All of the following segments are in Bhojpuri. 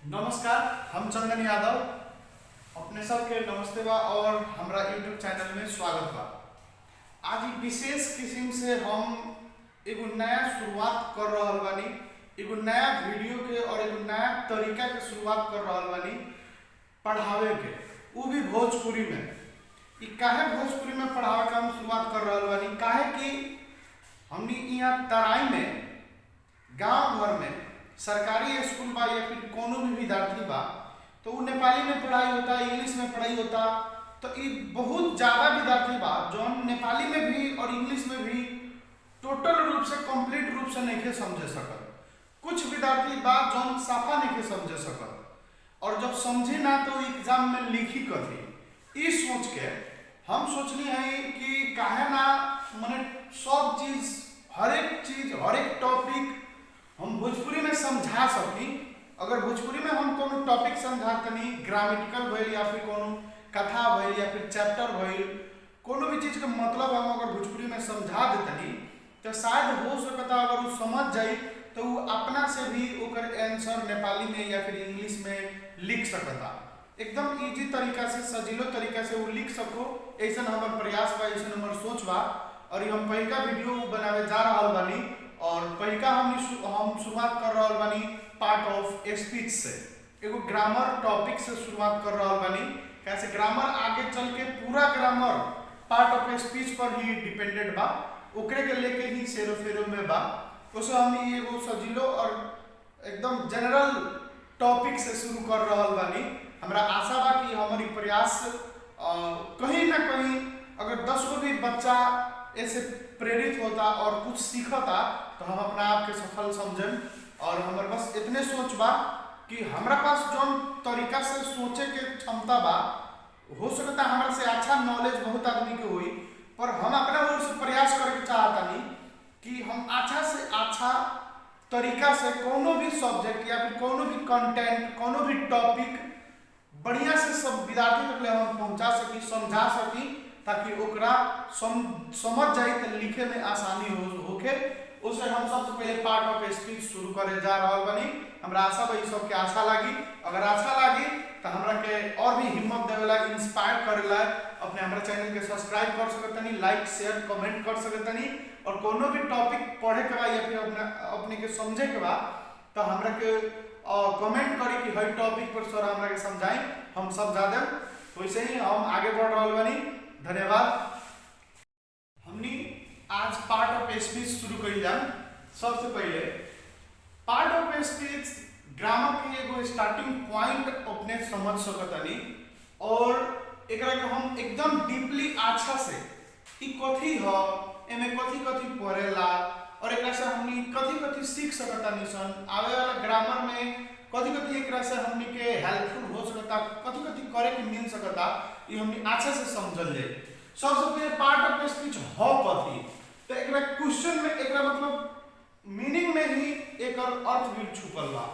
नमस्कार, हम चंदन यादव अपने सबके नमस्ते बा और हमरा यूट्यूब चैनल में स्वागत बा। आज एक विशेष किस्म से हम एगो नया शुरुआत कर रहल बानी, एगो नया वीडियो के और एगो नया तरीका के शुरुआत कर रहल बानी पढ़ावे के, वो भी भोजपुरी में। ई काहे भोजपुरी में पढ़ावे का हम शुरुआत कर रहल बानी, काहे कि हमनी यहाँ तराई में गांव भर में सरकारी स्कूल बा या फिर कोनो भी विद्यार्थी बा तो वो नेपाली में पढ़ाई होता, इंग्लिश में पढ़ाई होता। तो ये बहुत ज़्यादा विद्यार्थी बा जो नेपाली में भी और इंग्लिश में भी टोटल रूप से कंप्लीट रूप से नहीं समझे सकत। कुछ विद्यार्थी बा जो साफा नहीं समझे सकत और जब समझी ना तो एग्जाम में लिखी कथी। इस सोच के हम सोचनी है कि काहे ना मैंने सब चीज़ हर एक टॉपिक हम भोजपुरी में समझा सकी। अगर भोजपुरी में हम कोनो टॉपिक समझा तनी, ग्रामेटिकल भइल या फिर कोनो कथा भइल या फिर चैप्टर भइल, कोनो भी चीज के मतलब हम अगर भोजपुरी में समझा देतनी तो शायद हो सकता अगर वो समझ जाई तो वो अपना से भी ओकर आंसर नेपाली में या फिर इंग्लिश में लिख सकता। एकदम इजी तरीका से, सजीलो तरीका से वो लिख सको, ऐसा हमार प्रयास बा, ऐसा हमार सोच बा। और हम पहिलका वीडियो बनावे जा रहल बानी और पहिलका हम शुरुआत कर रहल बानी पार्ट ऑफ स्पीच से, एगो ग्रामर टॉपिक से शुरुआत कर रहल बानी। कैसे ग्रामर आगे चल के पूरा ग्रामर पार्ट ऑफ स्पीच पर ही डिपेंडेंट बा, ओकरे के लेके ही सेरो फेरो में बा। उससे हम एगो सजीलो और एकदम जनरल टॉपिक से शुरू कर रहल बानी। हमरा आशा बा कि हमारी प्रयास कहीं ना कहीं अगर 10 गो भी बच्चा ऐसे प्रेरित होता और कुछ सीखता तो हम अपना आप के सफल समझन। और हमारे बस इतने सोच बा कि हमारा पास जो तरीका से सोचे के क्षमता बा, हो सकता हमारे से अच्छा नॉलेज बहुत आदमी के हुई, पर हम अपना ओर से प्रयास करके चाहता नहीं कि हम अच्छा से अच्छा तरीका से कोनो भी सब्जेक्ट या फिर कोनो भी कंटेंट, कोनो भी टॉपिक बढ़िया से सब विद्यार्थी तक ले हम पहुंचा सकी, समझा सकी, ताकि ओकरा समझ जाए तो लिखे में आसानी होके। उससे हम सबसे पहले पार्ट ऑफ स्पीच शुरू करे जा रहल बानी। हमरा आशा बा सब के अच्छा लागी। अगर अच्छा लागी तो हमरा के और भी हिम्मत देवेला, इंस्पायर करेला अपने हमरा चैनल के सब्सक्राइब कर सकतनी, लाइक शेयर कमेंट कर सकतनी। और कोनो भी टॉपिक पढ़े के बा या फिर अपने के समझे के बा तो हमरा के कमेंट करी कि हर टॉपिक पर सर हमरा के समझाई, हम समझा देम। वैसे ही हम आगे बढ़ रहल बानी। धन्यवाद। हमनी आज पार्ट ऑफ स्पीच शुरू करी जाम। सबसे पहले पार्ट ऑफ स्पीच ग्रामर के एगो स्टार्टिंग पॉइंट अपने समझ सकतनी और एकरा के हम एकदम डीपली अच्छा से ई कथी ह, एमे कथी पढ़ेला और एकरा से हमनी कथी सीख सकतानी सन, आवे वाला ग्रामर में कथी एकरा से हमनी के हेल्पफुल हो सकता, कथी करे के मिल सकता, ये हमनी अच्छा से समझल जाए। सबसे पहले पार्ट ऑफ स्पीच हो कथी, तो एकरा क्वेश्चन में एकरा मतलब मीनिंग में ही एकर अर्थ भी छुपल बा।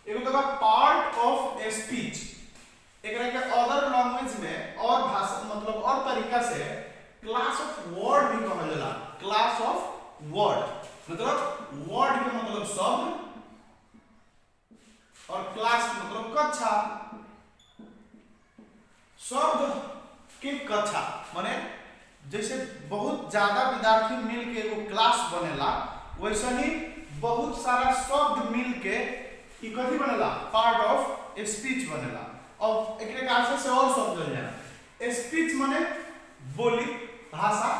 एगो तो पार्ट ऑफ स्पीच, एकरा के अदर लैंग्वेज में और भाषा मतलब और तरीका से क्लास ऑफ वर्ड भी कहल जाला। क्लास ऑफ वर्ड मतलब वर्ड के मतलब शब्द और क्लास मतलब कक्षा, शब्द के कक्षा माने जैसे बहुत ज्यादा विद्यार्थी मिल के एगो क्लास बनेला, वैसे ही बहुत सारा शब्द मिल के ई कथी बनेला, पार्ट ऑफ स्पीच बनेला। और एकरे के आशा से और समझल जाए, स्पीच माने बोली, भाषा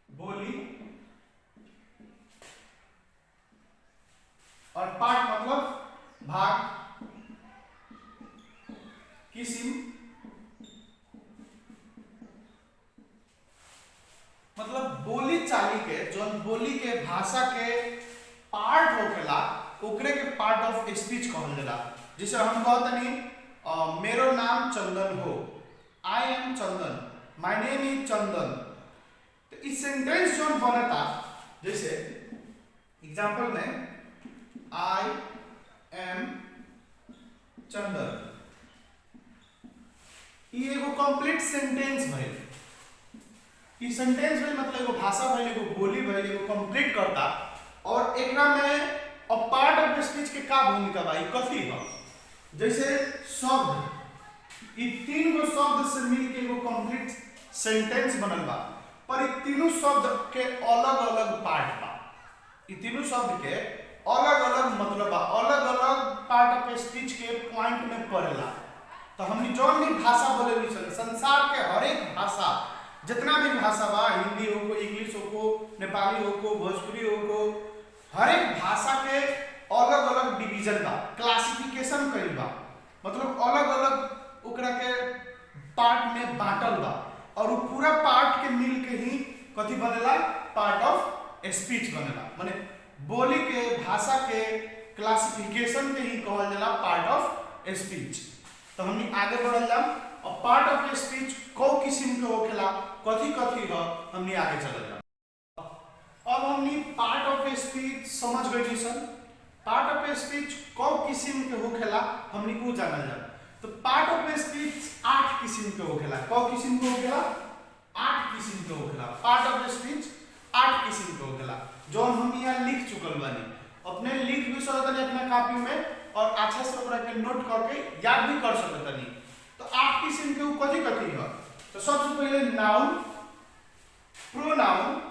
बोली, और पार्ट मतलब भाग, किस्म मतलब बोली चाली के जौन बोली के भाषा के पार्ट होखेला ओकरे के पार्ट ऑफ स्पीच कहल जाला। जैसे हम कहतनी मेरो नाम चंदन हो, I am Chandan, my name is Chandan. तो इस सेंटेंस जौन बनता, जैसे एग्जांपल में आई एम चंदन, ये एगो कंप्लीट सेंटेंस भइल। ई सेंटेंस भइल मतलब एगो भाषा भइल, एगो बोली भइल, एगो कंप्लीट करता। और एकरा में स्पीच के का भूमिका बा, कथी है? जैसे शब्द, इ तीन गो शब्द से मिलके एगो कंप्लीट सेंटेंस बनल बा, पर इ तीनों शब्द के अलग अलग पार्ट बा। इ तीनों शब्द के अलग अलग मतलब बा, अलग अलग पार्ट ऑफ स्पीच के पॉइंट में पड़ेला। तो हमनी जौन भी भाषा बोले नी, संसार के हर एक भाषा, जितना भी भाषा बा, हिंदी हो को, इंग्लिश हो को, नेपाली हो को, भोजपुरी हो को, हर एक भाषा के अलग अलग डिवीजन बा, क्लासिफिकेशन कइल बा, मतलब अलग अलग ओकरा के पार्ट में बांटल बा, और वो पूरा पार्ट के मिल के ही कथी बनेला, पार्ट ऑफ स्पीच बनेला। माने बोली के भाषा के क्लासिफिकेशन के ही कहल जाला पार्ट ऑफ स्पीच। तो हमनी आगे बढ़ल जाम, और पार्ट ऑफ स्पीच कौ किस्म के होखेला, कथी कथी ह, हमनी आगे चलल जाम। अब हमनी पार्ट ऑफ स्पीच समझ गइली सन। पार्ट ऑफ स्पीच कौ किस्म के होखेला हमनी को जानल जाम। तो पार्ट ऑफ स्पीच 8 किस्म के होखेला। कौ किस्म के होखेला? 8 किस्म के होखेला। पार्ट ऑफ स्पीच 8 किस्म के होखेला, जो हम यहाँ लिख चुकल बानी। अपने लिख भी सकतनी अपना कॉपी में, और अच्छा से ओकरा के नोट करके याद भी कर सकतनी। तो 8 किस्म के कथी कथी है? तो सबसे पहले noun, pronoun,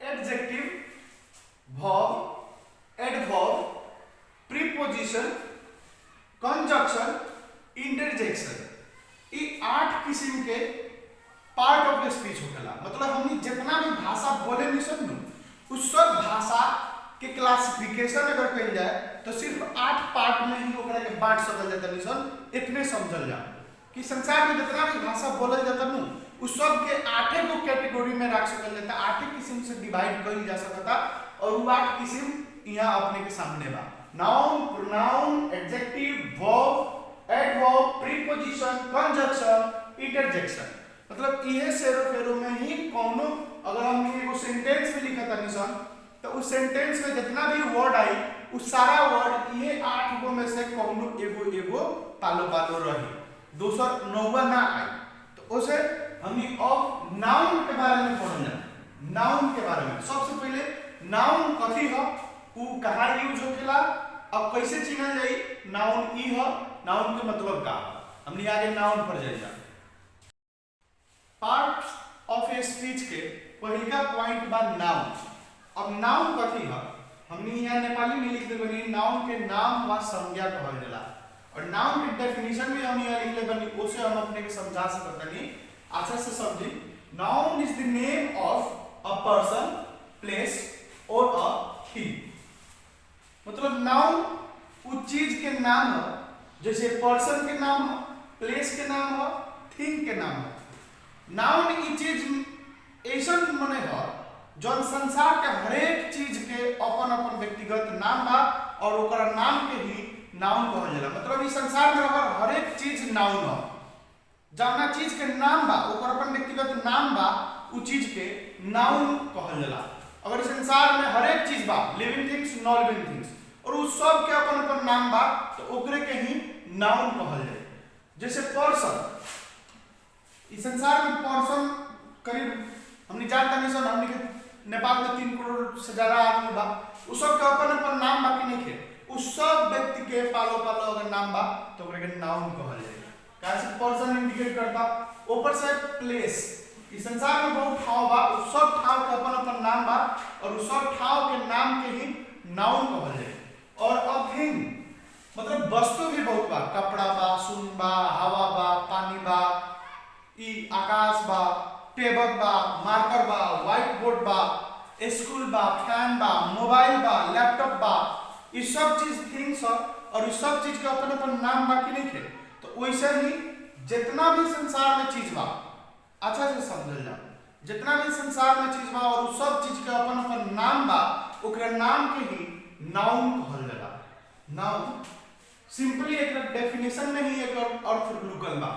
adjective, verb, adverb, preposition, conjunction, interjection. ये 8 किस्म के पार्ट ऑफ स्पीच होखेला। मतलब हमनी जितना भी भाषा बोले नी सन, उस सब भाषा के क्लासिफिकेशन अगर कइल जाए तो सिर्फ 8 पार्ट में ही ओकरा के बांट सकल जाता नी सन। इतने समझल जा कि संसार में जितना भी भाषा बोलल जाता नु, उस सब के 8 गो कैटेगरी में रख सकल जाता, 8 किस्म से डिवाइड कइल जा सकता, और वो 8 किस्म यहाँ अपने के सामने बा। Noun, pronoun, adjective, verb, adverb, preposition, conjunction, interjection. मतलब इहे सेरो फेरो में ही कोनो अगर हम एगो सेंटेंस में लिखत तानी सन, तो उस सेंटेंस में जितना भी वर्ड आई, उस सारा वर्ड ये 8 गो में से कोनो एगो एगो पालो पालो रही, दूसर नौवा ना आई। तो उसे हम अब नाउन के बारे में पढ़ना। नाउन के बारे में सबसे पहले नाउन कथी है, उ कहाँ यूज होखेला, अब कैसे चिन्हल जाई नाउन ई है, नाउन के मतलब का। हमनी आगे नाउन पर जाइए। पार्ट्स ऑफ ए स्पीच के पहिलका पॉइंट बा नाउन। अब नाउन कथी है, हमनी यहाँ नेपाली में लिख देबनी, नाउन के नाम व संज्ञा कहल जाला, और नाउन के डेफिनेशन भी हम यहाँ लिख लेबनी, ओसे हम अपने के समझा सकतनी, अच्छा से समझी। Noun is the name of a person, place or a thing. मतलब नाउन उस चीज के नाम है, जैसे पर्सन के नाम है, प्लेस के नाम है, थिंग के नाम है। नाउन ई चीज ऐसा मने है जौन संसार के हरेक चीज के अपन अपन व्यक्तिगत नाम बा, और ओकरा नाम के ही नाउन कहल जाला। मतलब इस संसार में अगर हरेक चीज नाउन है, जौना चीज के नाम बा ओकर अपन व्यक्तिगत नाम बा, उ चीज के नाउन कहल जाला। अगर संसार में हरेक चीज बा, living things, non living things, और उस सब के अपन अपन नाम बा, तो ओकरे के ही नाउन कहल जाए। जैसे पर्सन, इस संसार में पर्सन करीब हमने जानता नहीं सन, हमने के नेपाल में 3 करोड़ से ज्यादा आदमी बा, उस सब के अपन अपन नाम बाकी नहीं खे, उस सब व्यक्ति के पालो पालो अगर नाम बा तो ओकरे के नाउन कहल जाए। कैसे पर्सन इंडिकेट करता, ऊपर से प्लेस, इस संसार में बहुत ठाव बा, उस सब ठाव के अपन अपन नाम बा, और उस सब ठाव के नाम के ही नाउन कहल जाए। और अ थिंग मतलब वस्तु भी बहुत बा, कपड़ा बा, सुन बा, हवा बा, पानी बा, ई आकाश बा, टेबल बा, मार्कर बा, व्हाइट बोर्ड बा, स्कूल बा, फैन बा, मोबाइल बा, लैपटॉप बा, ये सब चीज थिंग्स है, और ये सब चीज के अपन अपन नाम बाकी नहीं थे। तो वैसे ही जितना भी संसार में चीज बा, अच्छा से समझल जा, जितना भी संसार में चीज बा और उस सब चीज के अपन अपन नाम बा, ओकरा नाम के ही नाउन कहल जाला। नाउन सिंपली एक डेफिनेशन में ही एक अर्थ लुकल बा।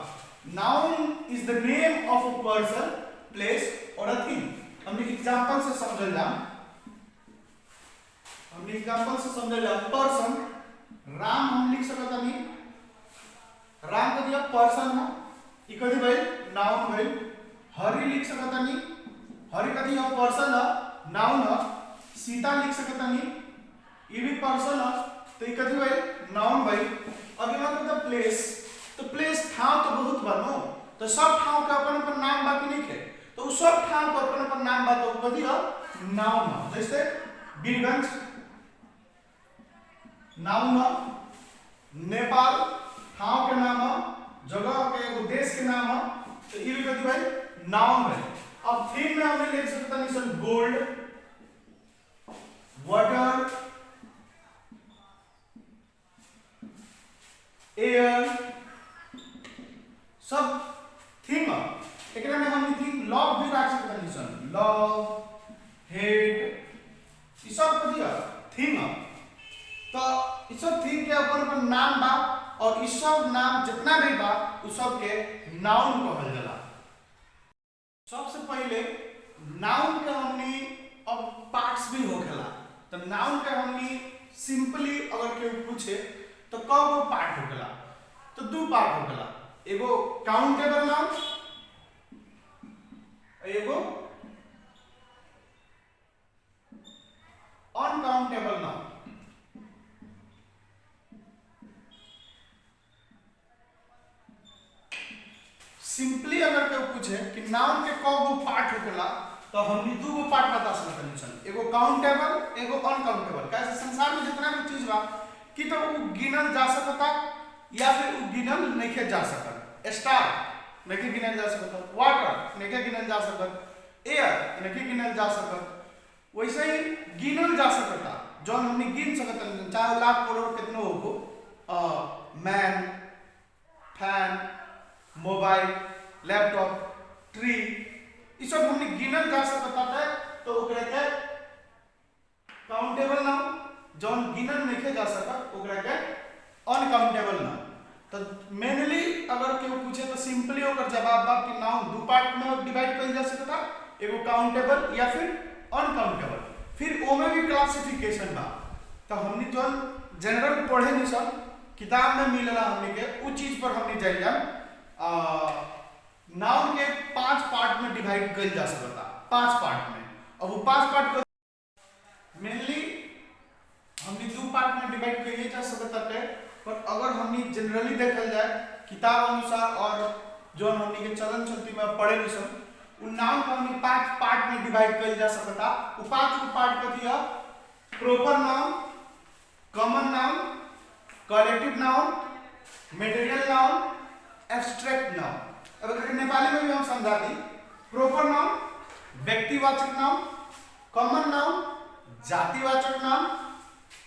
Noun is the name of a person, place or a thing. हमने एग्जांपल से समझल जा, पर्सन, राम हम लिख सकत हनी, राम का दिया पर्सन है, ई कथी भाई नाउन भाई। हरि लिख सकत हनी, हरि कथी है पर्सन है, नाउन है। सीता लिख सकत हनी, ई भी पर्सन है, तो ये कथी भाई नाउन भाई। अब यहाँ पे प्लेस, तो प्लेस ठाव तो बहुत बनो, तो सब ठाव के अपन अपन नाम बाकी नहीं है, तो सब ठाव के अपन अपन नाम बा तो कथी हो नाउन। जैसे बीरगंज नाउन, नेपाल ठाव के नाम, जगह के एगो देश के नाम, तो ये भी कथी भाई नाउन है। अब थीम में हमने लिख सकता निशन गोल्ड, वाटर, एयर, सब थीम। एकरा में हम थीम लव भी रख सकता निशन, लव, हेट, ये सब कथी है थीम। तो ये सब थीम के अपन अपन नाम बा, और इस सब नाम जितना भी बा उस सब के नाउन कहल जाला। सबसे पहले नाउन के हमनी अब पार्ट्स भी होखेला, तो नाउन के हमनी सिंपली अगर कोई पूछे तो कौगो पार्ट होखेला, तो दो पार्ट होखेला, एगो काउंटेबल नाउन, एगो अनकाउंटेबल नाउन। सिंपली अगर कोई पूछे कि नाउन के कौगो पार्ट होखेला, तो हमनी दो गो पार्ट बता सकते हैं, एगो काउंटेबल, एगो अनकाउंटेबल। कैसे संसार में जितना भी चीज बा कि तो वो गिनल जा सकता या फिर वो गिनल नहीं जा सकता। स्टार नहीं गिनल जा सकता, वाटर नहीं गिनल जा सकता, एयर नहीं गिनल जा सकता, वैसे ही गिनल जा सकता जो हमनी गिन सकता, चाहे लाख करोड़ कितनो हो, man, fan, mobile, laptop, tree, ये सब हमने गिनल जा सकता है, तो ओकरा के काउंटेबल नाउन, जौन गिनल नहीं जा सकता ओकरा के अनकाउंटेबल नाउन। तो मेनली अगर केहू पूछे तो सिंपली ओकर जवाब बा कि नाउन दो पार्ट में डिवाइड कइल जा सकता, एगो काउंटेबल या फिर अनकाउंटेबल। फिर ओमे भी क्लासिफिकेशन बा, तो हमनी जौन जनरल पढ़े नहीं सब किताब में मिलेला हमनी के उ चीज पर हमनी जाइला। नाउन के 5 पार्ट में डिवाइड कइल जा सकता, 5 पार्ट में। अब वो 5 पार्ट को मेनली हमनी 2 पार्ट में डिवाइड कइल जा सकता है, पर अगर हमनी जनरली देखल जाए किताब अनुसार और जो हमनी के चलन चलती में पढ़े नहीं सब, उन नाउन को हमनी 5 पार्ट में डिवाइड कइल जा सकता। वो 5 पार्ट कथी है proper noun, common noun, collective noun, material noun, abstract noun. अब अगर नेपाली में भी हम समझा दी, प्रॉपर नाउन व्यक्तिवाचक नाउन, कॉमन नाउन जातिवाचक नाउन,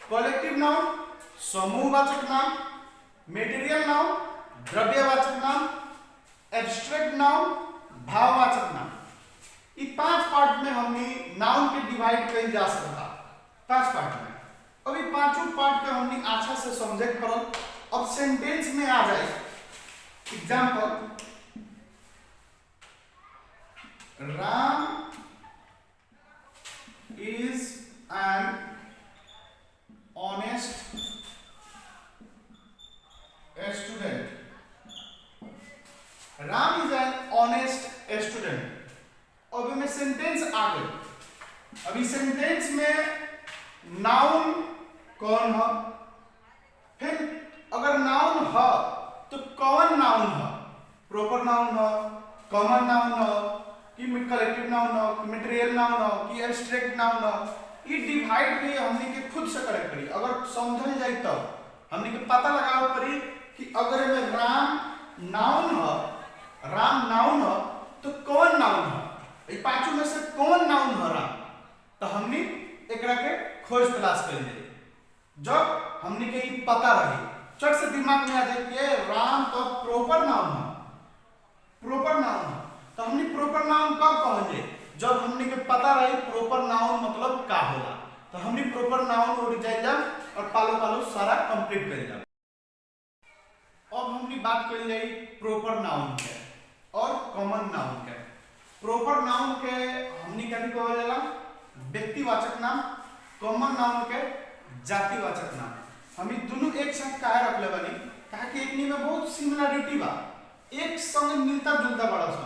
कलेक्टिव नाउन समूहवाचक नाउन, मटेरियल नाउन द्रव्यवाचक नाउन, एब्स्ट्रैक्ट नाउन भाववाचक नाउन। ये 5 पार्ट में हमने नाउन के डिवाइड कइल जा सकता, 5 पार्ट में। अब ये पांचों पार्ट के हमने अच्छा से समझे पड़ल। अब सेंटेंस में आ जाए example, Ram is an honest student. Ram is an honest student. अब में सेंटेंस आ गई। अभी सेंटेंस में नाउन कौन है, फिर अगर नाउन है तो कौन नाउन है, प्रॉपर नाउन है, कॉमन नाउन है कि कलेक्टिव नाउन हो, कि मटेरियल नाउन हो, कि एब्स्ट्रैक्ट नाउन हो। ये डिवाइड भी हमने के खुद से करे पड़ी। अगर समझल जाए तो हमने के पता लगावे पड़ी कि अगर में राम नाउन हो, राम नाउन हो तो कौन नाउन हो, ये पांचों में से कौन नाउन हो राम, तो हमने एकरा के खोज तलाश कर ले। जब हमने के पता रही चट से दिमाग में आ जाए कि राम तो प्रॉपर नाउन है, प्रॉपर नाउन है, तो हमने प्रॉपर नाउन कब कहेंगे, जब हमने के पता रही प्रॉपर नाउन मतलब का होला। तो हमने प्रॉपर नाउन और जाइल और पालो पालो सारा कंप्लीट कर जा। अब हमने बात कर ली प्रॉपर नाउन के और कॉमन नाउन के। प्रॉपर नाउन के हमने क्या कहल जाला व्यक्तिवाचक नाम, कॉमन नाउन के जातिवाचक नाम। हम दोनों एक साथ काहे रखले बानी, काहे कि एकनी में बहुत सिमिलरिटी बा, एक संग मिलता जुलता बड़ा सा,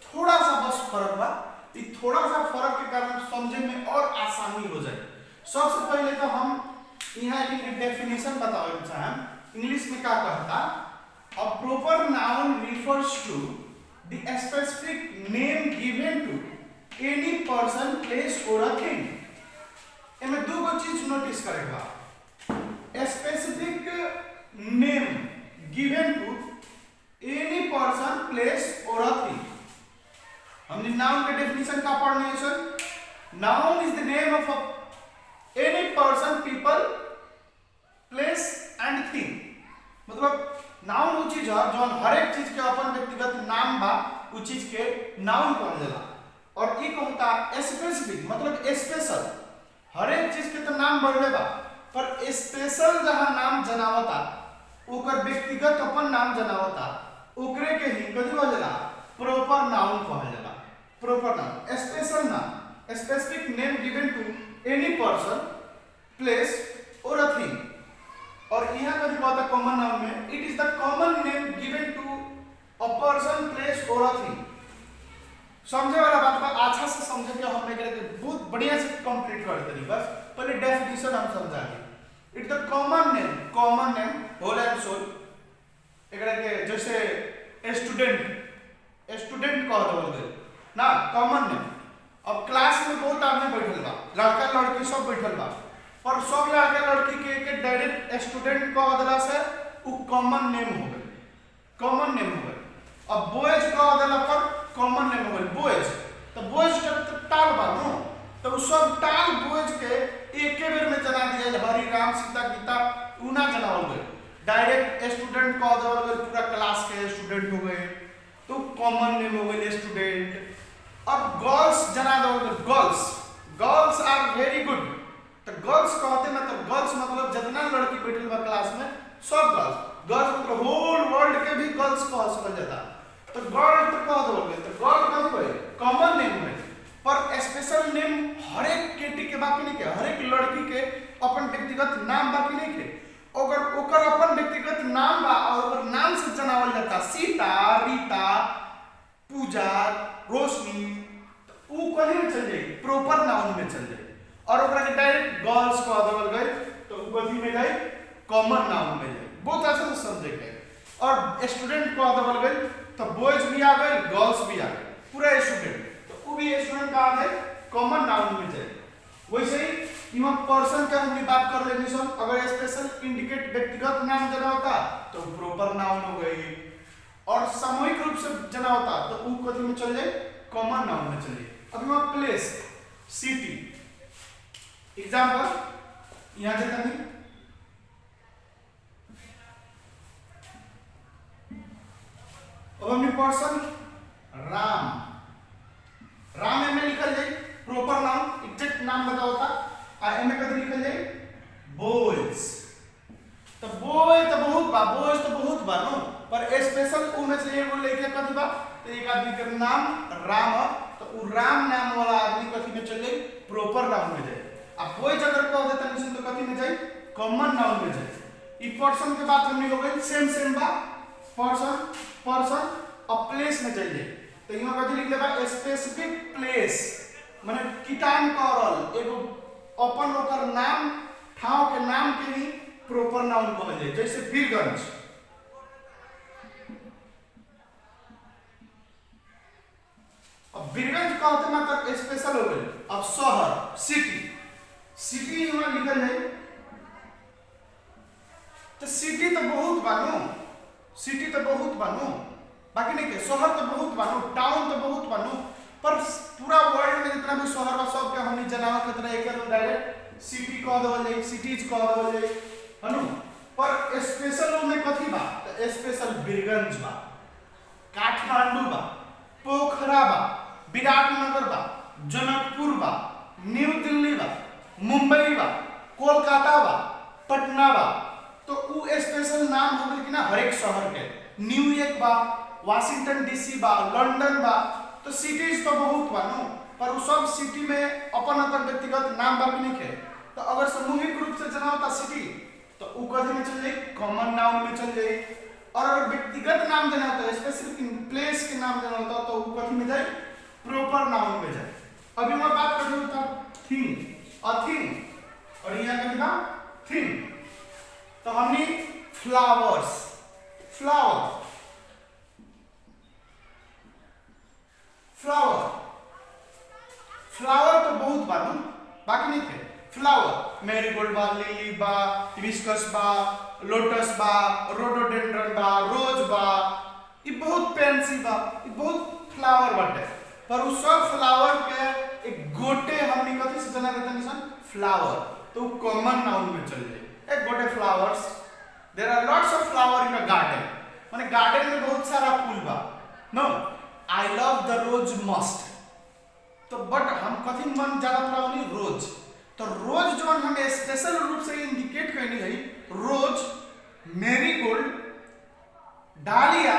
थोड़ा सा बस फर्क बा। ये थोड़ा सा फर्क के कारण समझे में और आसानी हो जाए। सबसे पहले तो हम यहाँ एक डेफिनेशन बताओ चाहे इंग्लिश में क्या कहता, a proper noun refers to the specific name given to any person place or a thing. एमे दो गो चीज नोटिस करेगा, specific name given to any person place or a thing. हमने नाउन के डेफिनेशन का पढ़ने है sir. Noun is the name of any person people place and thing. मतलब नाउन वो चीज है जो हर एक चीज के अपन व्यक्तिगत नाम बा, उस चीज के नाउन कहल जाला। और एक होता स्पेसिफिक मतलब स्पेशल, हर एक चीज के तो नाम बढ़ले बा, पर स्पेशल जहां नाम जनावता ओकर व्यक्तिगत अपन नाम जनावता ओकरे के ही कथी कहल जाला, प्रॉपर नाउन कहल जाला। Proper noun, special noun, specific name given to any person place or a thing. और यहाँ कथी कहता कॉमन नाउन में, it is the common name given to a person place or a thing. समझे वाला बात पर अच्छा से समझे के हम बहुत बढ़िया से कंप्लीट कर देनी। बस पहले डेफिनेशन हम समझा दी। इट द कॉमन नेम होल एंड सोल, एकरा के जैसे स्टूडेंट कह दो ना कॉमन नेम। अब क्लास में बहुत आदमी बैठल बा, लड़का लड़की सब बैठल बा, पर सब लड़का लड़की के डायरेक्ट स्टूडेंट कह देला से वो कॉमन नेम हो गए, कॉमन नेम हो गए। अब बॉयज कह देला पर कॉमन नेम हो गए बॉयज, तो बॉयज के टाल बा नो, तो सब टाल बॉयज के एके बेर में जना दिया, हरि राम सीता गीता उना जनावल गए। डायरेक्ट स्टूडेंट कह देवल गए, पूरा क्लास के स्टूडेंट हो गए, तो कॉमन नेम हो गए स्टूडेंट। अब गर्ल्स जना दो, गर्ल्स आर वेरी गुड, तो गर्ल्स कहते मतलब गर्ल्स मतलब जितना लड़की बैठल बा क्लास में सब गर्ल्स मतलब होल वर्ल्ड के भी गर्ल्स कह सकल जाता, तो गर्ल तो कह दो, तो गर्ल कब गए कॉमन नेम है। पर स्पेशल नेम हर एक केटी के बाकी नहीं के, हर एक लड़की के अपन व्यक्तिगत नाम बाकी नहीं के, अगर ओकर अपन व्यक्तिगत नाम बा और ओकर नाम से जनावल जाता, सीता, रीता, पूजा, रोशनी, तो वो कहीं में चल जाए, प्रॉपर नाउन में चल जाए। और ओकरा के डायरेक्ट गर्ल्स कह देवल गए, तो वो कथी में जाए, कॉमन नाउन में जाए। बहुत अच्छा से समझे के। और स्टूडेंट कह देवल गए, तो बॉयज भी आ गए, गर्ल्स भी आ गए, पूरा स्टूडेंट, तो वो भी स्टूडेंट का आ जाए, कॉमन नाउन में जाए। वैसे ही यहाँ पर्सन का हमने बात कर लेनी सब, अगर स्पेशल इंडिकेट व्यक्तिगत नाम जना होता तो प्रॉपर नाउन हो गई, और सामूहिक रूप से जना होता तो वो कथी में चल जाए, कॉमन नाउन में चल जाए। अब यहाँ प्लेस, सिटी, एग्जांपल यहाँ देता नहीं, अब हमने पर्सन राम, राम में लिखल जाए प्रॉपर नाउन, एग्जैक्ट नाम बताओ था, आ एमे कथी लिखल जाए, बॉयज। तो बॉय तो बहुत बा नो, पर स्पेशल उ में से एगो लेके कथी बा, तो एक आदमी के नाम राम, तो उ राम नाम वाला आदमी कथी में चल जाए, प्रॉपर नाउन में जाए। अब बॉयज अगर कह देता नहीं तो कथी में जाए, कॉमन नाउन में जाए। ई पर्सन के बात हमने हो गई, सेम बा, पर्सन अब प्लेस में चल जाए, तो यहाँ कथी लिख ले बा, स्पेसिफिक प्लेस, माने किटान करल एगो अपन ओकर नाम ठाव के नाम के ही प्रॉपर नाउन कहल जाए। जैसे वीरगंज, अब वीरगंज कहते मतलब स्पेशल हो गए। अब शहर, सिटी यहाँ लिखल है, तो सिटी तो बहुत बानो, बाकी नहीं के, शहर तो बहुत बानो, टाउन तो बहुत बानो, पर पूरा वर्ल्ड में जितना भी शहर बा सब के हमनी जनावा कितना एक डायरेक्ट सिटी कह देवल जाए, सिटीज कह देवल जाए, है नु। पर स्पेशल में कथी बा, तो स्पेशल वीरगंज बा, काठमांडू बा, पोखरा बा, विराटनगर बा, जनकपुर बा, न्यू दिल्ली बा, मुंबई बा, कोलकाता बा, पटना बा, तो उ स्पेशल नाम हो गई कि ना हर एक शहर के। न्यूयॉर्क बा, वाशिंगटन डीसी बा, लंदन बा, तो सिटीज तो बहुत बा नो, पर उ सब सिटी में अपन व्यक्तिगत नाम बा नहीं के। तो अगर सामूहिक रूप से जना होता सिटी, तो उ कथी में चल जाए, कॉमन नाउन में चल जाए। और अगर व्यक्तिगत नाम देना होता है, स्पेसिफिक प्लेस के नाम देना होता तो उ कथी में जाए, प्रॉपर नाउन में जाए। अभी मैं बात कर रही हूं थिंग, अ थिंग, और यहाँ कथी बा, थिंग। तो हमने फ्लावर्स, फ्लावर, फ्लावर, फ्लावर तो बहुत बार बाकी नहीं थे। फ्लावर मैरीगोल्ड बा, लिली बा, हिबिस्कस बा, लोटस बा, रोडोडेंड्रन बा, रोज बा, ये बहुत पेंसी बा, ये बहुत फ्लावर बाटे। पर उस सब फ्लावर के एक गोटे हमनी कथी से जना देते निसन फ्लावर, तो कॉमन नाउन में चल जाए। एक गोटे flowers, there are lots of flower in a garden, माने गार्डन में बहुत सारा फूल बा। नो, I love the rose must, तो बट हम कथी मन ज्यादा प्राउनी रोज, तो रोज जो हम स्पेशल रूप से इंडिकेट करनी है रोज, मैरीगोल्ड, डालिया,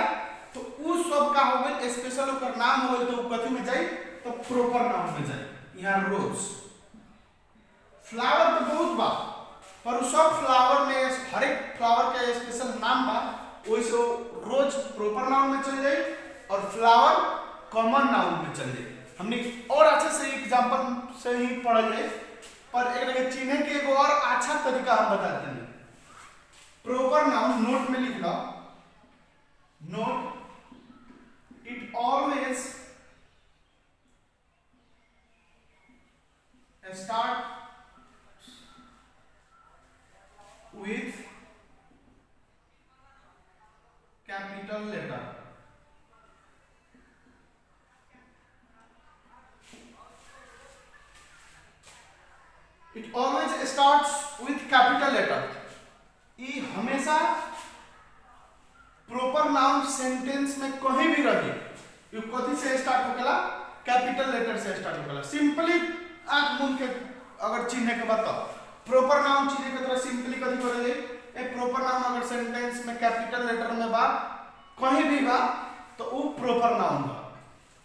तो उ सब का हो गए स्पेशल ओकर नाम हो गए, तो कथी में जाई तो प्रॉपर नाउन में जाई। यहाँ रोज, फ्लावर तो बहुत बा, पर उ सब फ्लावर में हर एक फ्लावर के स्पेशल नाम बा, वैसे रोज प्रॉपर नाउन में चल जाई और फ्लावर कॉमन नाउन में चल जाए। हमने और अच्छे से एग्जांपल से ही पढ़ जाए, पर एक जगह चिन्ह के एगो और अच्छा तरीका हम बताते हैं। प्रॉपर नाउन नोट में लिख लो, note, it always start with capital letter. It always starts with capital letter. ये हमेशा प्रॉपर नाउन सेंटेंस में कहीं भी रही, ये कथी से स्टार्ट होकेला, कैपिटल लेटर से स्टार्ट होकेला। सिंपली आंख मूंद के अगर चिन्ह के बताओ, प्रॉपर नाउन चिन्ह के तरह सिंपली कथी करे जाए, ए प्रॉपर नाउन अगर सेंटेंस में कैपिटल लेटर में बा, कहीं भी बा, तो वो प्रॉपर नाउन बा।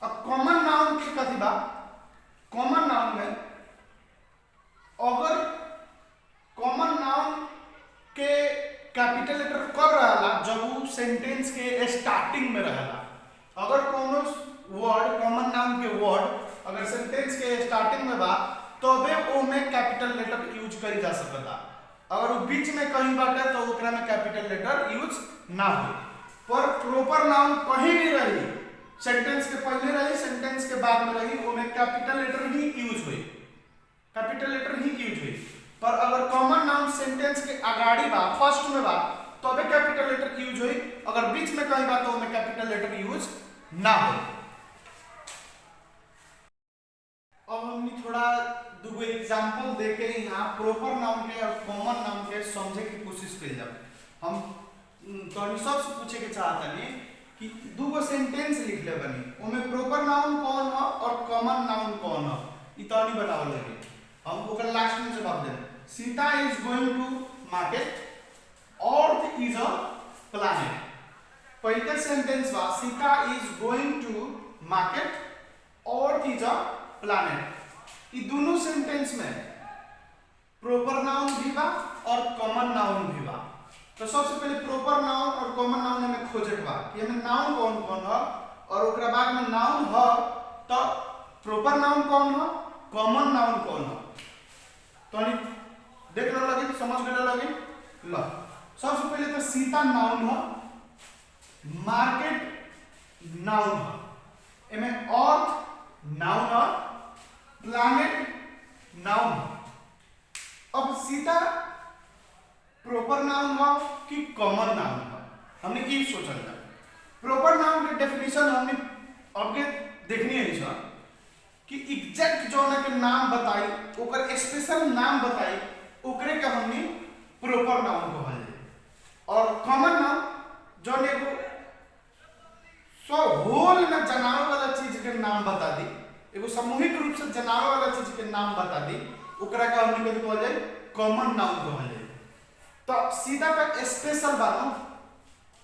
अब कॉमन नाउन के कथी बा, कॉमन नाउन में अगर कॉमन नाउन के कैपिटल लेटर कब रहला, जब वो सेंटेंस के स्टार्टिंग में रहला। अगर कोनो वर्ड, कॉमन नाउन के वर्ड अगर सेंटेंस के स्टार्टिंग में बा, तबे वो में कैपिटल लेटर यूज करी जा सकता। अगर वो बीच में कहीं बाटे तो ओकरा में कैपिटल लेटर यूज ना हो। पर प्रॉपर नाउन कहीं भी रही, सेंटेंस के पहले रही, सेंटेंस के बाद में रही, वो में कैपिटल लेटर ही यूज हुई, कैपिटल लेटर ही यूज हुई। पर अगर कॉमन नाउन सेंटेंस के आगाड़ी बा, फर्स्ट में बा, तबे कैपिटल लेटर यूज हुई। अगर बीच में कहीं बा तो वो में कैपिटल लेटर यूज ना हो। अब हमने थोड़ा दूगो एग्जांपल देके यहाँ प्रॉपर नाउन के और कॉमन नाउन के समझे की कोशिश कइल जाए। हम तोहनी सबसे पूछे के चाहतनी कि दूगो सेंटेंस लिख ले बनी, ओमे प्रॉपर नाउन कौन है और कॉमन नाउन कौन है, ई तोहनी बतावल लगे। हम ओकर लास्ट में जवाब दें। Sita is going to market, earth is a planet. पहले सेंटेंस बा Sita is going to market, earth is a planet. ये दोनों सेंटेंस में प्रॉपर नाउन भी बा और कॉमन नाउन भी बा। तो सबसे पहले प्रॉपर नाउन और कॉमन नाउन हमें खोजे के बा कि हमें नाउन कौन कौन है, और ओकरा बाद में नाउन है तो प्रॉपर नाउन कौन है, कॉमन नाउन कौन है। तो देख लो लगे, समझ गए लगे। लो सबसे पहले तो सीता नाउन है, मार्केट नाउन है, एमे अर्थ नाउन है, प्लैनेट नाउन है। अब सीता प्रॉपर नाउन है कि कॉमन नाउन है, हमने ये सोचल था। प्रॉपर नाउन के डेफिनेशन हमने आगे देखनी है सर कि एग्जैक्ट जो ना के नाम बताई, ओकर स्पेशल नाम बताई, ओकरे के हमने प्रॉपर नाउन कहल जाए। और कॉमन नाउन जो ने को सब होल में जनावे वाला चीज के नाम बता दी, एगो सामूहिक रूप से जनावे वाला चीज के नाम बता दी, ओकरा का हमने कथि कहल जाए, कॉमन नाउन कहल जाए। तो सीधा का स्पेशल बात ना,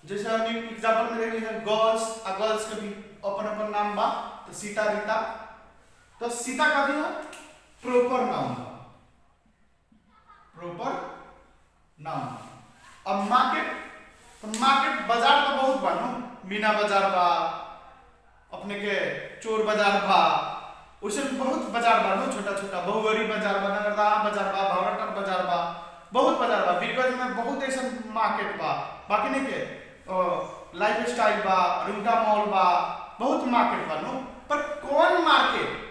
जैसे हमने एग्जांपल में देखली है गर्ल्स, आ गर्ल्स के भी अपन अपन नाम बा, तो सीता, रीता, तो सीता का भी है प्रॉपर नाउन है, प्रॉपर नाउन। अब मार्केट, तो मार्केट बाजार तो बहुत बा ना, मीना बाजार बा, अपने के चोर बाजार बा, उसे बहुत बाजार बा, छोटा छोटा बहुवरी बाजार बा, नगरदा बाजार बा, भावरटर बाजार बा, बहुत बाजार बाजार बा, बीरगंज में बहुत ऐसा मार्केट बा, बाकी नहीं के लाइफ स्टाइल बा, रुंगा मॉल बा, बहुत मार्केट बा नो। पर कौन मार्केट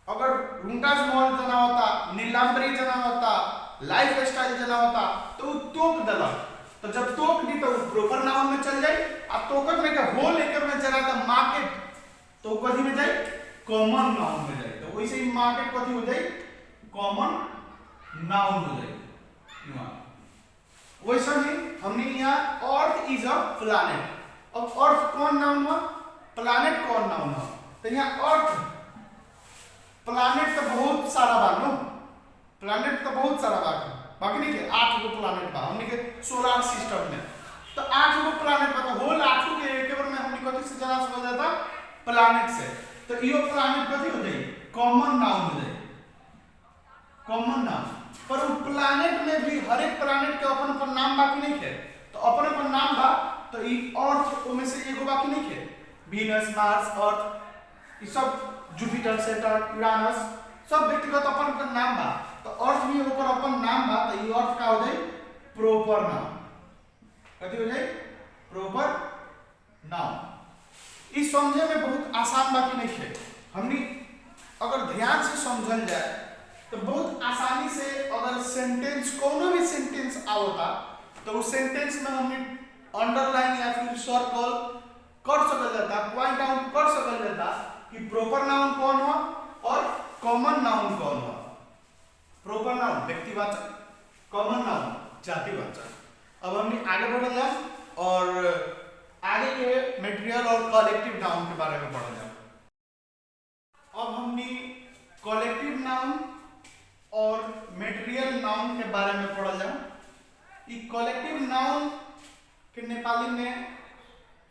अगर रुंगाज मॉल जना होता, नीलांबरी जना होता, लाइफ स्टाइल जना होता तो तोक दलक, तो जब तोक दी तो प्रॉपर नाउन में चल जाए। अब तोकत में के होल एकर में चला था मार्केट तो कथी में जाए, कॉमन नाउन में जाए। तो वैसे ही मार्केट कथी हो जाए, कॉमन नाउन हो जाए। वैसा ही हमने यहाँ अर्थ इज अ प्लैनेट। अब अर्थ कौन नाउन हुआ, प्लैनेट कौन नाउन हुआ। तो यहाँ अर्थ प्लैनेट तो बहुत सारा बा नो, प्लैनेट तो बहुत सारा बा, बाकी नहीं के 8 गो प्लैनेट बा हमने के सोलर सिस्टम में। तो 8 गो प्लैनेट बा, तो होल 8 के एक बार में हमने कथी से जना समझ जाता, प्लैनेट से। तो यो प्लैनेट कथी हो जाए, कॉमन नाउन हो जाए, कॉमन नाउन। पर उस प्लैनेट में भी हर एक प्लैनेट के अपन अपन नाम बाकी नहीं है, तो अपन अपन नाम बा। तो ई अर्थ में से एगो बाकी नहीं है, वीनस, मार्स, अर्थ, ये सब जुपिटर, सैटर्न, यूरेनस सब व्यक्तिगत अपन अपन नाम बा। तो अर्थ भी ऊपर अपन नाम बा, तो ये अर्थ का हो जाए प्रॉपर नाउन। कथी हो जाए, प्रॉपर नाउन। इस समझे में बहुत आसान बाकी नहीं है, हमने अगर ध्यान से समझल जाए तो बहुत आसानी से अगर सेंटेंस कोनो भी सेंटेंस आवता तो उस सेंटेंस में हमने अंडरलाइन या फिर सर्कल कर सकल जाता, पॉइंट आउट कर सकल जाता कि प्रॉपर नाउन कौन हुआ और कॉमन नाउन कौन हुआ। प्रॉपर नाउन व्यक्तिवाचक, कॉमन नाउन जातिवाचक। अब हमने आगे बढ़ल जाए और आगे के मटेरियल और कलेक्टिव नाउन के बारे में पढ़ल जाए। अब हमने कलेक्टिव नाउन और मटेरियल नाउन के बारे में पढ़ल जाए। ई कलेक्टिव नाउन के नेपाली में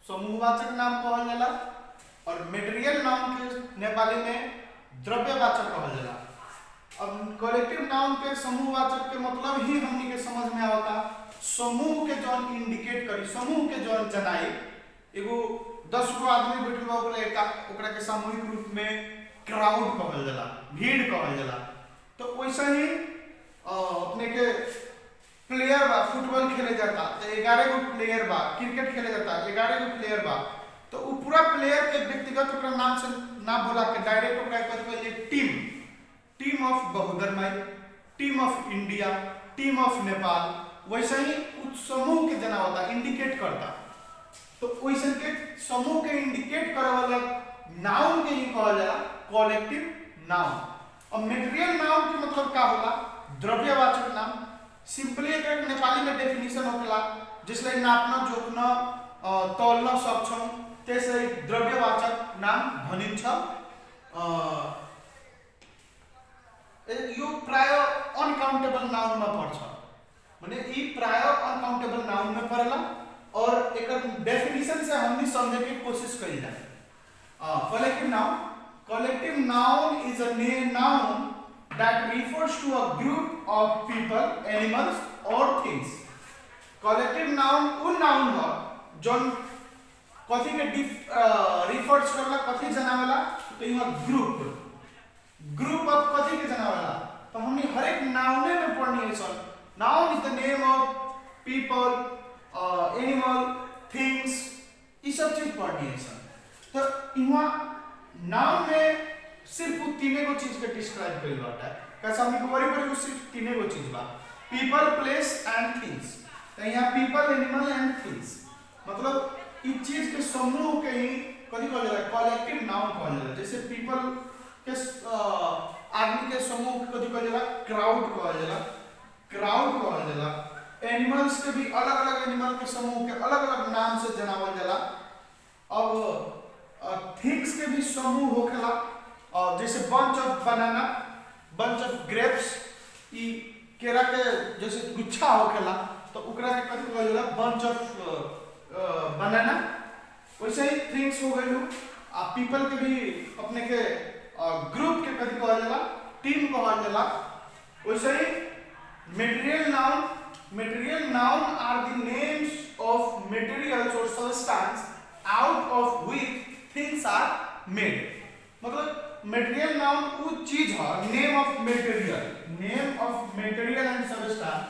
समूहवाचक नाम कहल जाला और मटेरियल नाउन के नेपाली में द्रव्यवाचक कहल जाला। अब कलेक्टिव नाउन के समूहवाचक के मतलब ही हमनी के समझ में आवता समूह के जौन इंडिकेट करी, समूह के जौन जनाई। एगो 10 गो आदमी बैठल बा, ओकरा के सामूहिक रूप में क्राउड कहल जाला, भीड़ कहल जाला। तो वैसे ही अपने के प्लेयर बा, फुटबॉल खेले जाता तो 11 गो प्लेयर बा, क्रिकेट खेले जाता 11 गो प्लेयर बा। तो वो पूरा प्लेयर के व्यक्तिगत ओकरा नाम से ना बोला के डायरेक्ट ओकरा कथि कहल जाए, team, team of Bahudarmai, team of India, team of Nepal. वैसे ही उस समूह के जना होता, इंडिकेट करता। तो वैसे के समूह के इंडिकेट करे वाला नाउन के ही कहल जाला कलेक्टिव नाउन। अब मटेरियल नाउन के मतलब का होला, द्रव्यवाचक नाम। सिंपली एक नेपाली में डेफिनेशन होखेला, जिसले नापना, जोखना, तौलना सक्षम, त्यसै द्रव्यवाचक नाम भनिन्छ। यो प्राय अनकाउंटेबल नाउन में पर्छ, माने ई प्राय अनकाउंटेबल नाउन में परेला और एकर डेफिनेशन से हमनी समझे के कोशिश कइल जाए। collective noun is a noun that refers to a group of people, animals or things. collective noun वो noun है जोन कथी के रिफर्स करला, कथी जनावेला, तो यहाँ ग्रुप ऑफ कथी के जनावेला। तो हमने हर एक नाउने में पढ़नी है sir. Noun is the name of people, animal, things, ये सब चीज पढ़नी है सर। तो यहाँ नाउन में सिर्फ तीने गो चीज के डिस्क्राइब कइल बाटे, कैसे हमनी को बड़ी सिर्फ तीने गो चीज बा, पीपल, प्लेस एंड थिंग्स। तो यहाँ पीपल, एनिमल एंड थिंग्स मतलब ई चीज के समूह के ही कथी कहल जाला, कलेक्टिव नाउन कहल जाला। जैसे पीपल के आदमी के समूह के कथी कहल जाला, क्राउड कहल जाला, क्राउड कहल जाला। एनिमल्स के भी अलग अलग एनिमल के समूह के अलग अलग नाम से जनावल जाला। अब थिंग्स के भी समूह होखेला, और जैसे बंच ऑफ बनाना, बंच ऑफ ग्रेप्स, ई केरा के जैसे गुच्छा होखेला तो ओकरा के कथी कहल जाला, बंच ऑफ बनाना। वैसे ही थिंग्स हो गइल। आ पीपल के भी अपने के ग्रुप के कथी कहल जाला, टीम कहल जाला। वैसे ही material noun are the names of materials or substance out of which things are made. मतलब मटेरियल नाउन वो चीज है, name of material and substance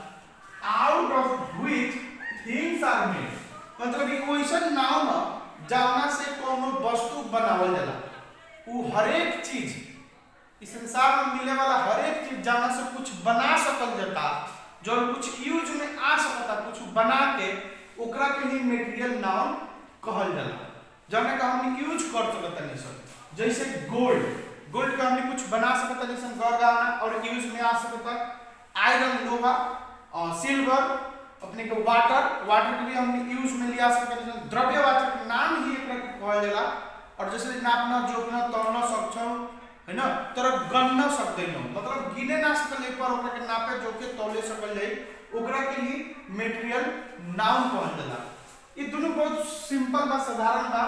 मतलब ये वैसन नाउन है जवना से कोनो वस्तु बनावल जाला। वो हर एक चीज इस संसार में मिले वाला हर एक चीज जवना से कुछ बना सकल जाता, जो कुछ यूज में आ सकता, कुछ बना के ओकरा के ही मटेरियल नाउन कहल जाला, जवना का हम यूज कर सकता नहीं सर। जैसे गोल्ड, गोल्ड का हमने कुछ बना सकता जैसे गहना और यूज में आ सकता। आयरन लोहा, सिल्वर, अपने के वाटर, वाटर के भी हमने यूज में लिया सकता जैसे द्रव्यवाचक नाम ही एकरा के कहल जाला। और जैसे नापना जोखना तौलना सक्षम है ना, तरह गणना सकते न, मतलब गिने ना सकल एक बार ओकरा के नापे जोखे तौले सकल जाई, ओकरा के ही मटेरियल नाउन कहल जाला। ये दोनों बहुत सिंपल बा, साधारण बा,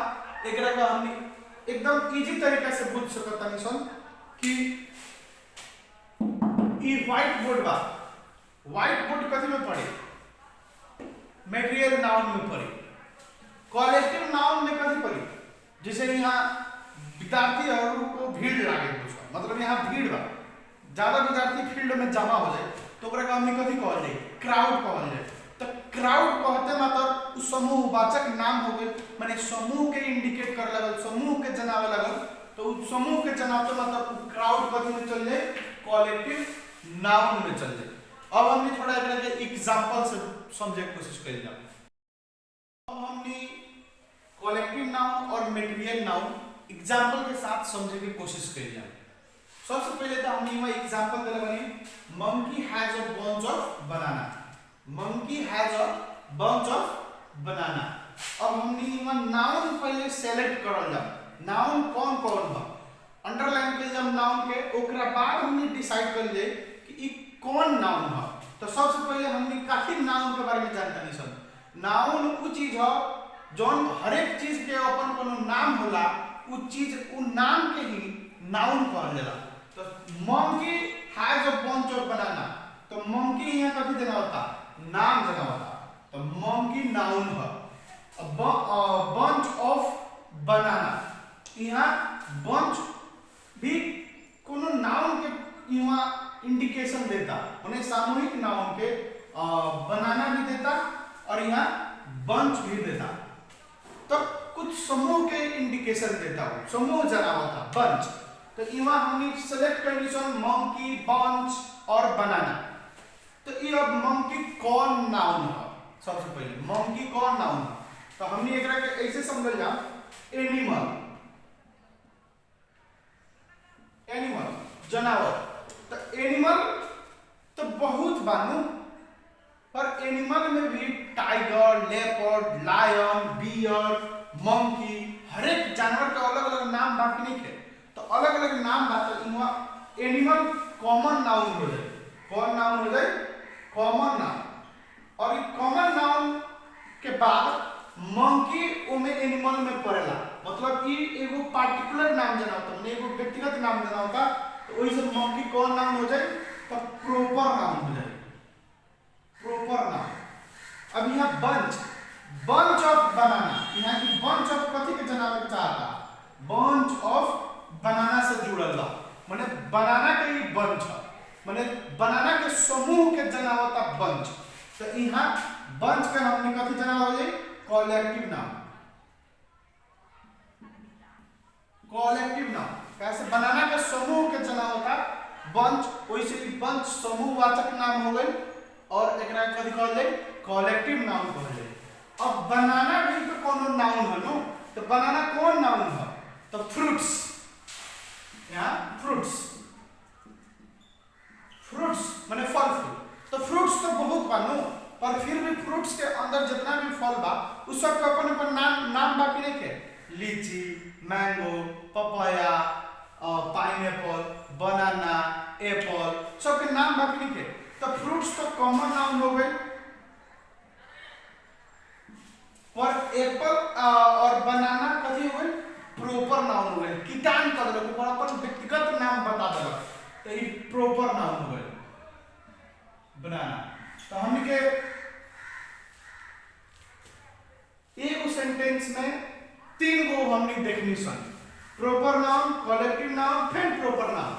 एकरा का हमने एकदम इजी तरीका से बुझ सकता नहीं सन कि ई व्हाइट बोर्ड बा, व्हाइट बोर्ड कथी में पड़े, मटेरियल नाउन में पड़े। कलेक्टिव नाउन में कथी पड़ी, जैसे यहाँ विद्यार्थी को भीड़ लागे कुछ, मतलब यहाँ भीड़ बा, ज्यादा विद्यार्थी फील्ड में जमा हो जाए तो ओकरा का हमने कथी कहल जाए, क्राउड कहल जाए। तो क्राउड कहते मतलब समूहवाचक नाम हो गए, माने समूह के इंडिकेट कर लगल, समूह के जनावे लगल, तो उस समूह के जनाते मतलब क्राउड कथी में चल जाए, कलेक्टिव नाउन में चल जाए। अब हमने थोड़ा एकरा के एग्जांपल से समझे की कोशिश कइल जाए। अब हमने कलेक्टिव नाउन और मटेरियल नाउन एग्जांपल के साथ समझने की कोशिश कइल जाए। सबसे पहले तो हमने वहां एग्जांपल देले बनी, monkey has a bunch of बनाना, monkey has a bunch of बनाना। अब हमने वहां नाउन पहले सेलेक्ट करल जा, नाउन कौन कौन बा, अंडरलाइन कइल जा नाउन के, ओकरा बाद हमने डिसाइड कर ले कि ई कौन नाउन है। तो सबसे पहले हमने काफी नाउन के बारे में जानता नहीं सन। नाउन वो चीज है जौन हर एक चीज के अपन कोनो नाम होला, उ चीज उ नाम के ही नाउन कहल जाला। तो monkey has a bunch of बनाना, तो मंकी यहाँ कथी देना होता, नाम देना होता, तो मंकी नाउन है। बंच ऑफ बनाना, यहाँ बंच भी कोनो नाउन के यहाँ इंडिकेशन देता, उन्हें सामूहिक नाउन के बनाना भी देता और यहाँ बंच भी देता, तो कुछ समूह के इंडिकेशन देता हो, समूह जना होता बंच। तो यहाँ हमने सेलेक्ट कंडीशन मंकी, बंच और बनाना। तो ये अब मंकी कौन नाउन है, सबसे पहले मंकी कौन नाउन है, तो हमने एकरा के ऐसे समझल जा, एनिमल, एनिमल जानवर। तो एनिमल तो बहुत बानू, पर एनिमल में भी tiger, leopard, lion, bear, monkey, हर एक जानवर का अलग अलग नाम बाकी नहीं है। तो अलग अलग नाम बात यहाँ एनिमल कॉमन नाउन हो जाए, कौन नाउन हो जाए, कॉमन नाउन। और ये कॉमन नाउन के बाद मंकी ओमे एनिमल में पड़ेला, मतलब ये एगो पार्टिकुलर नाम जना होता, माने एगो व्यक्तिगत नाम जना होता। तो वही से मंकी कौन नाउन हो जाए, तो प्रॉपर नाउन हो जाए, प्रॉपर नाउन। अब यहाँ बंच, बंच ऑफ बनाना, यहाँ की बंच ऑफ कथी के जनावे चाहता, बंच ऑफ बनाना से जुड़ल बा, माने बनाना के ही बंच है, माने बनाना के समूह के जनावता बंच। तो यहाँ बंच के हमने कथी जना हो जाए, कलेक्टिव नाउन, कलेक्टिव नाउन। कैसे बनाना के समूह के जनावता बंच, वैसे भी बंच समूहवाचक नाम हो गई और एकरा कथी कहल जाए, कलेक्टिव नाउन कहल जाए। अब बनाना भी तो कोनो नाउन है नो, तो बनाना कौन नाउन है, तो फ्रूट्स, यहाँ फ्रूट्स, फ्रूट्स माने फल फूल। तो फ्रूट्स तो बहुत बानो, पर फिर भी फ्रूट्स के अंदर जितना भी फल बा उस सब का अपन अपन नाम बाकी नहीं है, लीची, मैंगो, पपाया, पाइनएप्पल, बनाना, एप्पल, सबके नाम बाकी नहीं है। तो फ्रूट्स तो कॉमन नाउन हो गए, पर एप्पल और बनाना कथी हो गए, प्रॉपर नाउन हो गए, कीटान कर दो पर अपन व्यक्तिगत नाम बता दो, तो ये प्रॉपर नाउन हो गए बनाना। तो हमने के एक सेंटेंस में तीन गो हमने देखनी सन, प्रॉपर नाउन, कलेक्टिव नाउन, फिर प्रॉपर नाउन।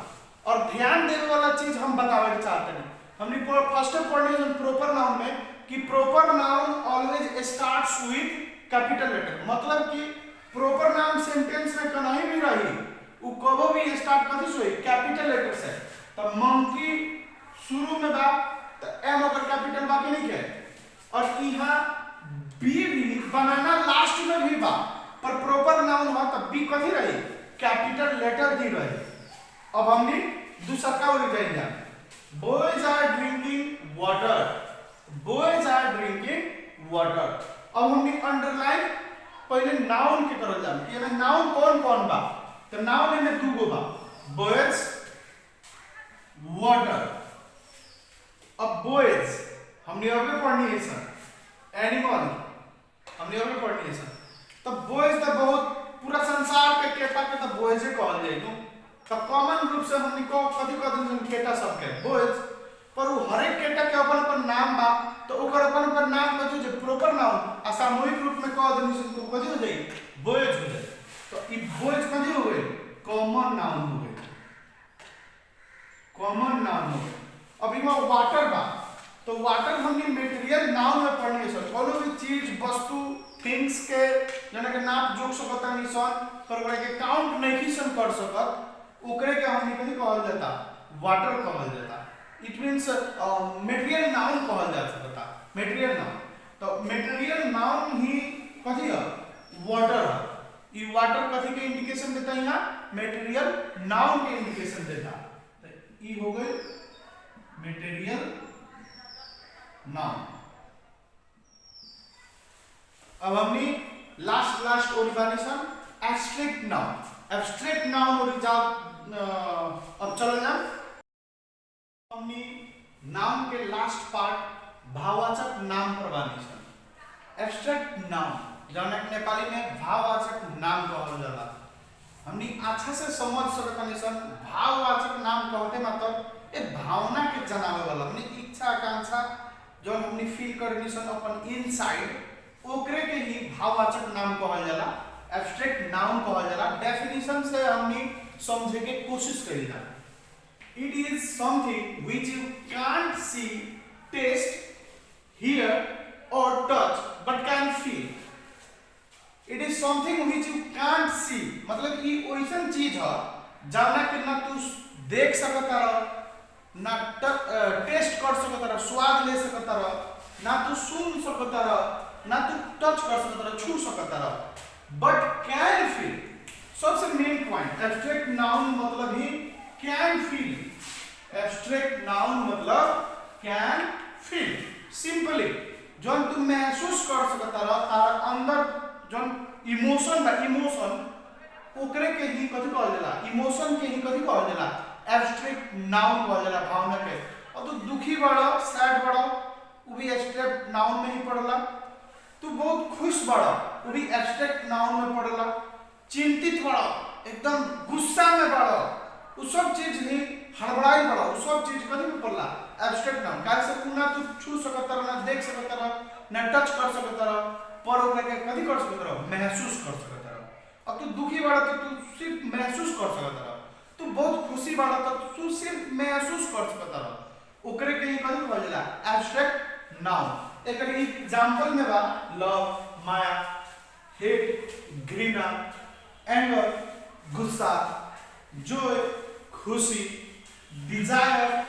और ध्यान देने वाला चीज हम बतावे चाहते हैं, हमने फर्स्ट पढ़ने प्रॉपर नाउन में कि proper noun always starts with capital letter, मतलब कि प्रॉपर नाउन सेंटेंस में कहीं भी रही उ कबो भी स्टार्ट कथि से होई कैपिटल लेटर से। तो मंकी शुरू में बा तो एम ओकर कैपिटल बा कि नहीं के, और यहाँ बी भी बनाना लास्ट में भी बा, पर प्रॉपर नाउन बा तो बी कथि रही कैपिटल लेटर दी रही। अब हमने दूसरा का लिख जाएंगे, बॉयज आर ड्रिंकिंग वाटर, बॉयज आर ड्रिंकिंग वाटर। अब हमने अंडरलाइन पहले नाउन के करल जाम कि एमे नाउन कौन कौन बा, तो नाउन में दू गो बा, बॉयज वाटर। अब बॉयज हमने अभी पढ़नी है सर, एनिमल हमने अभी पढ़नी है सर, तो बॉयज तो बहुत पूरा संसार के केटा के तो बॉयज कहल जाए नु, तो कॉमन रूप से हमनी को कथि कथि केटा सब के बॉयज, पर वो हर एक केटा के अपन अपन नाम बा, तो ओकर अपन अपन नाम कथि जे प्रॉपर नाउन आ सामूहिक रूप में कह देनी से तो कथि हो जाई बॉयज हो जाए। तो ई बॉयज कथि हो गए कॉमन नाउन हो गए, कॉमन नाउन हो गए। अब इमा वाटर बा, तो वाटर हमनी मटेरियल नाउन में पढ़नी है सर, कोनो भी चीज वस्तु थिंग्स के जना के नाप जोक सकत नहीं सन, पर ओकरा के काउंट नहीं सन कर सकत, ओकरे के हमनी कथि कहल जाता वाटर कहल जाता। इट मींस मटेरियल नाउन कहल जा सकता, मटेरियल नाउन। तो मटेरियल नाउन ही कथि है वाटर है, ई वाटर कथि के इंडिकेशन देता है यहाँ मटेरियल नाउन के इंडिकेशन देता, तो ई हो गई मटेरियल नाउन। अब हमने last origination abstract noun, abstract noun origin अब चलो ना हमने नाउन के लास्ट पार्ट भाववाचक नाम प्रवानिशन। एब्स्ट्रैक्ट नाउन जौन एक नेपाली में भाववाचक नाम कहल जाला, हमने अच्छा से समझ सकत सन भाववाचक नाम कहते मतलब एक भावना के जनावे वाला, हमने इच्छा आकांक्षा जो हमने फील करनी सन अपन इनसाइड ओकरे के ही भाववाचक नाम कहल जाला, एब्स्ट्रैक्ट नाउन कहल जाला। डेफिनेशन से हमने समझे के कोशिश करी जाला, it is something which you can't see, taste, hear or touch but can feel. It is something which you can't see, मतलब ये वैसन चीज है जौना के ना तू देख सकता रह, ना टेस्ट कर सकता रह, स्वाद ले सकता रह, ना तू सुन सकता रह, ना तू टच कर सकता रह, छू सकता रह, बट कैन फील। सबसे मेन पॉइंट एब्स्ट्रैक्ट नाउन मतलब he can feel, abstract noun मतलब कैन फील। सिंपली जौन तू महसूस कर सकता रह, तार अंदर जौन इमोशन बा, इमोशन ओकरे के ही कथि कहल जाला, इमोशन के ही कथि कहल जाला एब्स्ट्रैक्ट नाउन कहल जाला भावना के। और तू दुखी बड़ा सैड बड़ा वो भी एब्स्ट्रैक्ट नाउन में ही पड़ला, तू बहुत खुश बड़ा वो भी एब्स्ट्रैक्ट नाउन में पड़ला, चिंतित बड़ा एकदम गुस्सा में बड़ा वो सब चीज ही हड़बड़ाई बड़ा वो सब चीज कथि में पड़ला एब्स्ट्रैक्ट नाउन। काहे से तू ना तू छू सकता रह, ना देख सकता रह, ना टच कर सकता रह, पर ओकरा के कथि कर सकता रह महसूस कर सकता रह। अब तू दुखी बड़ा तो तू सिर्फ महसूस कर सकता रह, तू बहुत खुशी बड़ा तो तू सिर्फ महसूस कर सकता रह, ओकरे के ही कथि कहल जाला एब्स्ट्रैक्ट नाउन। एक एग्जांपल में बा लव, माया, हेट, घृणा, एंगर, गुस्सा, जॉय, खुशी, डिजायर,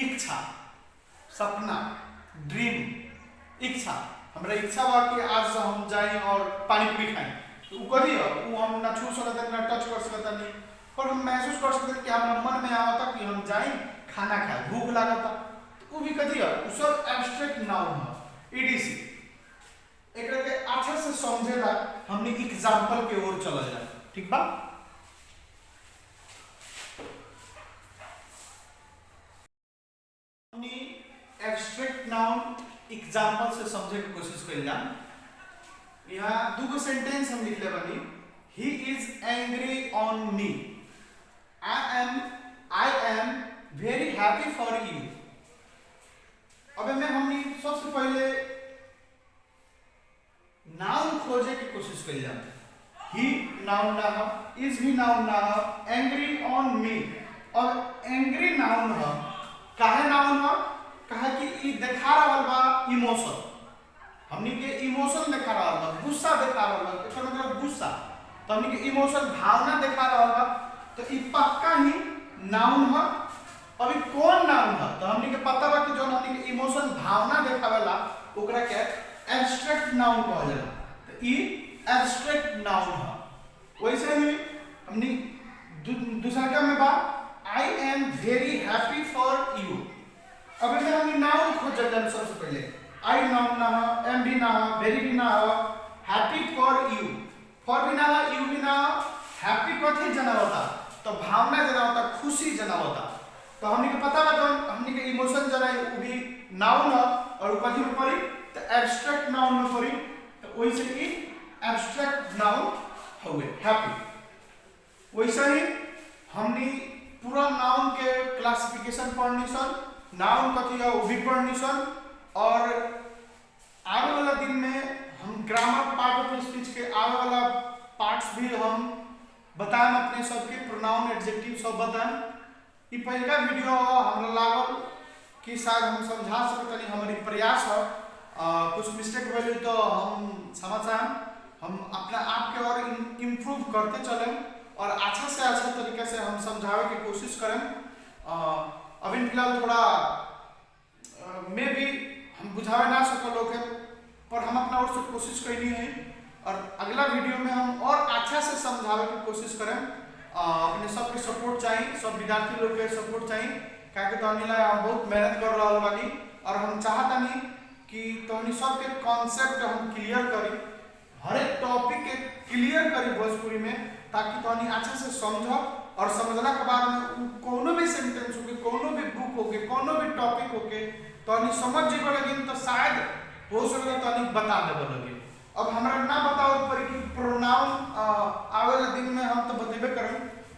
इच्छा, सपना, ड्रीम। इच्छा हमरा इच्छा बा कि आज से हम जाएं और पानी पूरी खाएं, तो वो कथि है वो हम ना छू सकते ना टच कर सकते नहीं, पर हम महसूस कर सकते कि हमारा मन में आवता कि हम जाएं खाना खाए, भूख लागता, तो वो भी कथि है वो सब एब्स्ट्रैक्ट नाउन है। ईडीसी एकरा के अच्छा से समझेला हमने एग्जांपल के ओर चला जाए, ठीक बा। हमने एब्स्ट्रैक्ट नाउन एग्जांपल से समझे की कोशिश कइल जा। यहाँ दो सेंटेंस हम लिखले बानी, he is angry on me, I am very happy for you. अब में हमने सबसे पहले नाउन खोजे की कोशिश कइल जा। ही नाउन ना हो, इज भी नाउन ना हो, एंग्री ऑन मी और एंग्री नाउन हो। काहे नाउन हो? काहे कि ई देखा रहल बा इमोशन, हमनी के इमोशन दिखा रहल बा, गुस्सा दिखा रहल बा, एकर मतलब गुस्सा, तो हमनी के इमोशन भावना दिखा रहल बा, तो ई पक्का ही नाउन है। अभी कौन नाउन है, तो हमनी के पता बा कि जो हमनी के इमोशन भावना दिखावेला ओकरा के एब्स्ट्रैक्ट नाउन कहल जाला, तो ई एब्स्ट्रैक्ट नाउन है। वैसे ही हमनी दूसरा में बा I am very happy for you. अब इसमें हमनी नाउन खोजल जाला सबसे पहले, आई नाउन ना है, एम भी ना है, वेरी भी ना है, हैप्पी फॉर यू, फॉर भी ना है, यू भी ना है, हैप्पी कथी जना होता, तो भावना जना होता, खुशी जना होता, तो हमनी के पता बा जो हमनी के इमोशन जना है वो भी नाउन है और कथी में पड़ी, तो एब्स्ट्रैक्ट नाउन में पड़ी, तो वैसे ही एब्स्ट्रैक्ट नाउन हुए हैप्पी। वैसे ही हमनी पूरा नाउन के क्लासिफिकेशन पढ़नी सन, नाउन कथी है वो भी पढ़नी सन, और आगे वाला दिन में हम ग्रामर पार्ट ऑफ स्पीच के आगे वाला पार्ट्स भी हम बताएं, अपने सबके प्रोनाउन एडजेक्टिव सब बताएं। ई पहला वीडियो हमरा लागल कि शायद हम समझा सकतनी, हमारी प्रयास है, कुछ मिस्टेक भेल तो हम समझाएं, हम अपना आप के और इम्प्रूव करते चलें और अच्छा से अच्छा तरीके से हम समझावे की कोशिश करें। अभी फिलहाल थोड़ा में भी हम बुझावे ना सकल लोग, पर हम अपना ओर से कोशिश कैली है और अगला वीडियो में हम और अच्छा से समझावे की कोशिश करें। अपने सबके सपोर्ट चाहिए, सब विद्यार्थी लोग के सपोर्ट चाहिए, क्या तो हम बहुत मेहनत कर रहा बानी और हम चाहता नहीं कि तोहनी सबके कॉन्सेप्ट हम क्लियर करी, हर एक टॉपिक के क्लियर करी भोजपुरी में, ताकि तोहनी अच्छा से समझो और समझला के बाद में कोनो भी सेंटेंस होके, कोनो भी बुक होके, कोनो भी टॉपिक होके तोहनी समझ जेबे लगिन, तो शायद हो सके तोहनी बता देबे लगिन। अब हमरा ना बताओ पर कि प्रोनाउन आवेला दिन में हम तो बतेबे करम,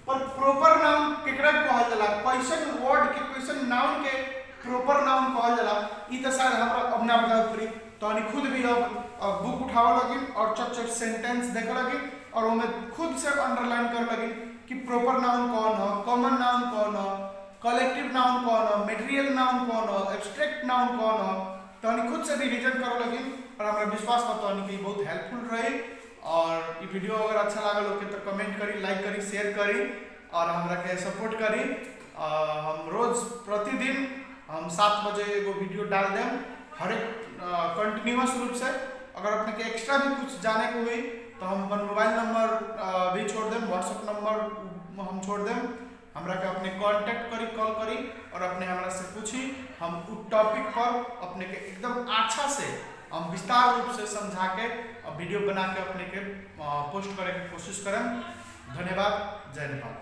पर प्रॉपर नाउन केकरा कहल जाला, क्वेश्चन वर्ड के, क्वेश्चन नाउन के प्रॉपर नाउन कहल जाला, ई तो शायद हमरा अब ना बताओ पड़ी, तोहनी खुद भी अब बुक उठावे लगिन और चट सेंटेंस देखे लगिन और उनमें खुद से अंडरलाइन कर लगिन कि प्रॉपर नाउन कौन है, कॉमन नाउन कौन है, कलेक्टिव नाउन कौन है, मटेरियल नाउन कौन है, एब्स्ट्रैक्ट नाउन कौन है, तोहनी खुद से भी रिविजन करो लगिन और हमरा विश्वास बा तोहनी के बहुत हेल्पफुल रही। और ये वीडियो अगर अच्छा लागल हो तो कमेंट करी, लाइक करी, शेयर करी और हमरा के सपोर्ट करी। हम रोज प्रतिदिन हम 7 बजे एगो वीडियो डाल दें, हर एक कंटिन्यूअस रूप से। अगर अपने के एक्स्ट्रा भी कुछ जाने को हुई तो हम अपन मोबाइल नंबर भी छोड़ दें, व्हाट्सएप नंबर हम छोड़ दें, हमरा के अपने कांटेक्ट करी, कॉल करी और अपने हमरा से पूछी, हम उस टॉपिक पर अपने के एकदम अच्छा से हम विस्तार रूप से समझा के वीडियो बना के अपने के पोस्ट करे की कोशिश करें। धन्यवाद, जय नेपाल।